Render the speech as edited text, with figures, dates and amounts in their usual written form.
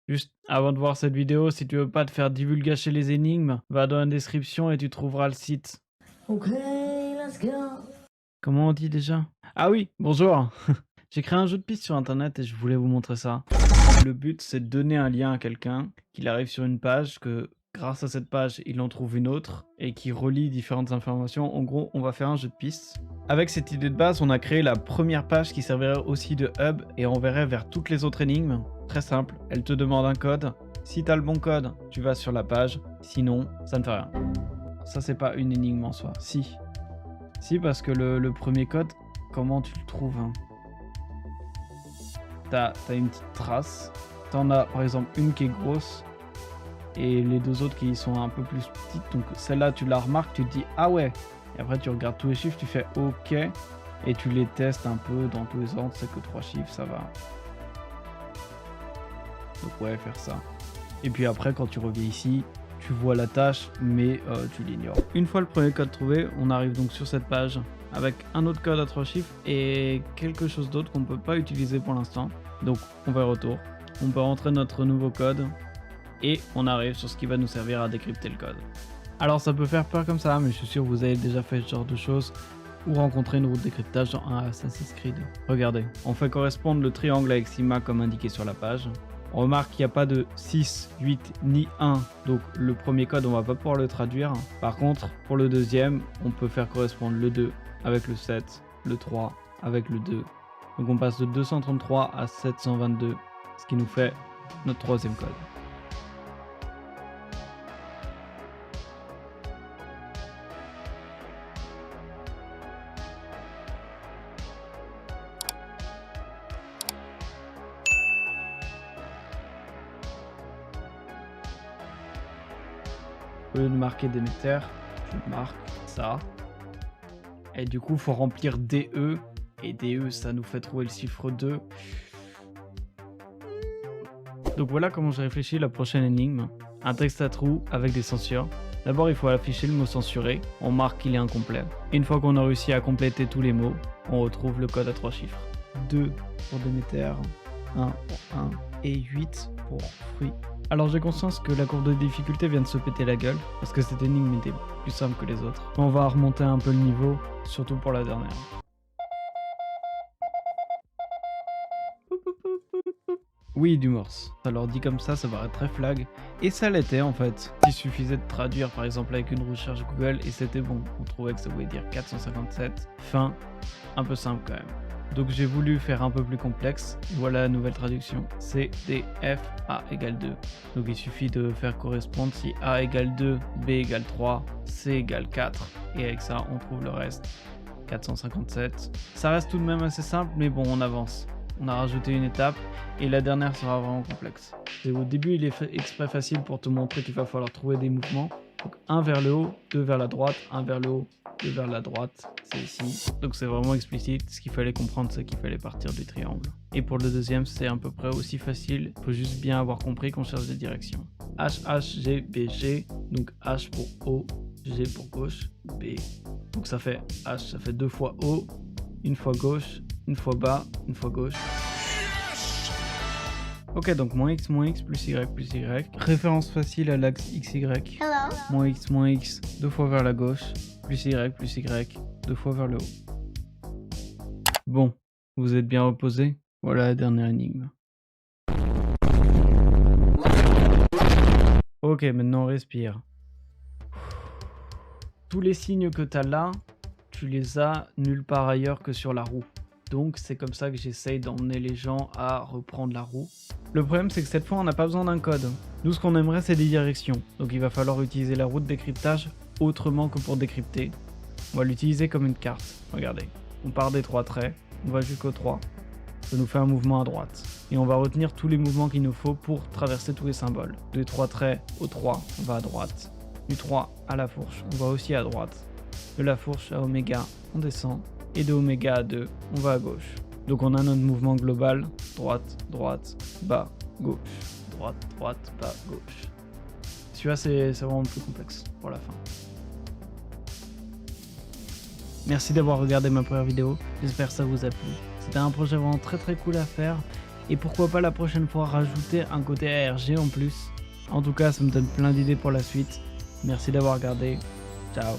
Juste avant de voir cette vidéo, si tu veux pas te faire divulgacher les énigmes, va dans la description et tu trouveras le site. Okay, let's go. Comment on dit déjà? Ah oui, bonjour. J'ai créé un jeu de pistes sur internet et je voulais vous montrer ça. Le but, c'est de donner un lien à quelqu'un, qu'il arrive sur une page, que grâce à cette page, il en trouve une autre et qui relie différentes informations. En gros, on va faire un jeu de pistes. Avec cette idée de base, on a créé la première page qui servirait aussi de hub et enverrait vers toutes les autres énigmes. Très simple, elle te demande un code. Si tu as le bon code, tu vas sur la page. Sinon, ça ne fait rien. Ça, c'est pas une énigme en soi. Si. Si, parce que le premier code, comment tu le trouves, hein? T'as une petite trace. T'en as par exemple une qui est grosse et les deux autres qui sont un peu plus petites. Donc celle-là, tu la remarques, tu te dis ah ouais. Et après, tu regardes tous les chiffres, tu fais ok. Et tu les testes un peu dans tous les ordres. C'est que 3 chiffres, ça va. Donc ouais, faire ça. Et puis après, quand tu reviens ici, tu vois la tâche, mais tu l'ignores. Une fois le premier code trouvé, on arrive donc sur cette page avec un autre code à 3 chiffres et quelque chose d'autre qu'on ne peut pas utiliser pour l'instant. Donc on va retour. On peut rentrer notre nouveau code et on arrive sur ce qui va nous servir à décrypter le code. Alors ça peut faire peur comme ça, mais je suis sûr que vous avez déjà fait ce genre de choses ou rencontré une route de décryptage dans un Assassin's Creed. Regardez, on fait correspondre le triangle avec Sigma comme indiqué sur la page. On remarque qu'il n'y a pas de 6, 8 ni 1, donc le premier code on va pas pouvoir le traduire. Par contre, pour le deuxième, on peut faire correspondre le 2 avec le 7, le 3 avec le 2. Donc on passe de 233 à 722, ce qui nous fait notre troisième code. Au lieu de marquer Déméter, je marque ça. Et du coup, il faut remplir DE. Et DE, ça nous fait trouver le chiffre 2. Donc voilà comment j'ai réfléchi la prochaine énigme. Un texte à trous avec des censures. D'abord, il faut afficher le mot censuré. On marque qu'il est incomplet. Une fois qu'on a réussi à compléter tous les mots, on retrouve le code à 3 chiffres. 2 pour Déméter, 1 pour 1 et 8 pour fruit. Alors j'ai conscience que la courbe de difficulté vient de se péter la gueule, parce que cette énigme était plus simple que les autres. On va remonter un peu le niveau, surtout pour la dernière. Oui, du morse. Alors dit comme ça paraît très flag, et ça l'était en fait. Il suffisait de traduire par exemple avec une recherche Google et c'était bon. On trouvait que ça voulait dire 457. Fin, un peu simple quand même. Donc j'ai voulu faire un peu plus complexe, et voilà la nouvelle traduction. C, D, F, A égale 2. Donc il suffit de faire correspondre si A égale 2, B égale 3, C égale 4, et avec ça on trouve le reste. 457. Ça reste tout de même assez simple, mais bon, on avance. On a rajouté une étape, et la dernière sera vraiment complexe. Et au début, il est fait exprès facile pour te montrer qu'il va falloir trouver des mouvements. Donc 1 vers le haut, 2 vers la droite, 1 vers le haut, 2 vers la droite, c'est ici. Donc c'est vraiment explicite, ce qu'il fallait comprendre c'est qu'il fallait partir du triangle. Et pour le deuxième c'est à peu près aussi facile, il faut juste bien avoir compris qu'on cherche des directions. H, H, G, B, G, donc H pour haut, G pour gauche, B. Donc ça fait H, ça fait 2 fois haut, une fois gauche, une fois bas, une fois gauche. Ok, donc moins x, plus y, plus y. Référence facile à l'axe xy. Hello. Moins x, 2 fois vers la gauche, plus y, 2 fois vers le haut. Bon, vous êtes bien reposés? Voilà la dernière énigme. Ok, maintenant on respire. Tous les signes que tu as là, tu les as nulle part ailleurs que sur la roue. Donc c'est comme ça que j'essaye d'emmener les gens à reprendre la roue. Le problème c'est que cette fois on n'a pas besoin d'un code. Nous ce qu'on aimerait c'est des directions. Donc il va falloir utiliser la roue de décryptage autrement que pour décrypter. On va l'utiliser comme une carte. Regardez, on part des 3 traits, on va jusqu'au 3. Ça nous fait un mouvement à droite. Et on va retenir tous les mouvements qu'il nous faut pour traverser tous les symboles. Des 3 traits au 3, on va à droite. Du 3 à la fourche, on va aussi à droite. De la fourche à oméga, on descend. Et de oméga à 2, on va à gauche. Donc on a notre mouvement global, droite, droite, bas, gauche, droite, droite, bas, gauche. Celui-là c'est vraiment plus complexe pour la fin. Merci d'avoir regardé ma première vidéo, j'espère que ça vous a plu. C'était un projet vraiment très cool à faire et pourquoi pas la prochaine fois rajouter un côté ARG en plus. En tout cas, ça me donne plein d'idées pour la suite. Merci d'avoir regardé. Ciao.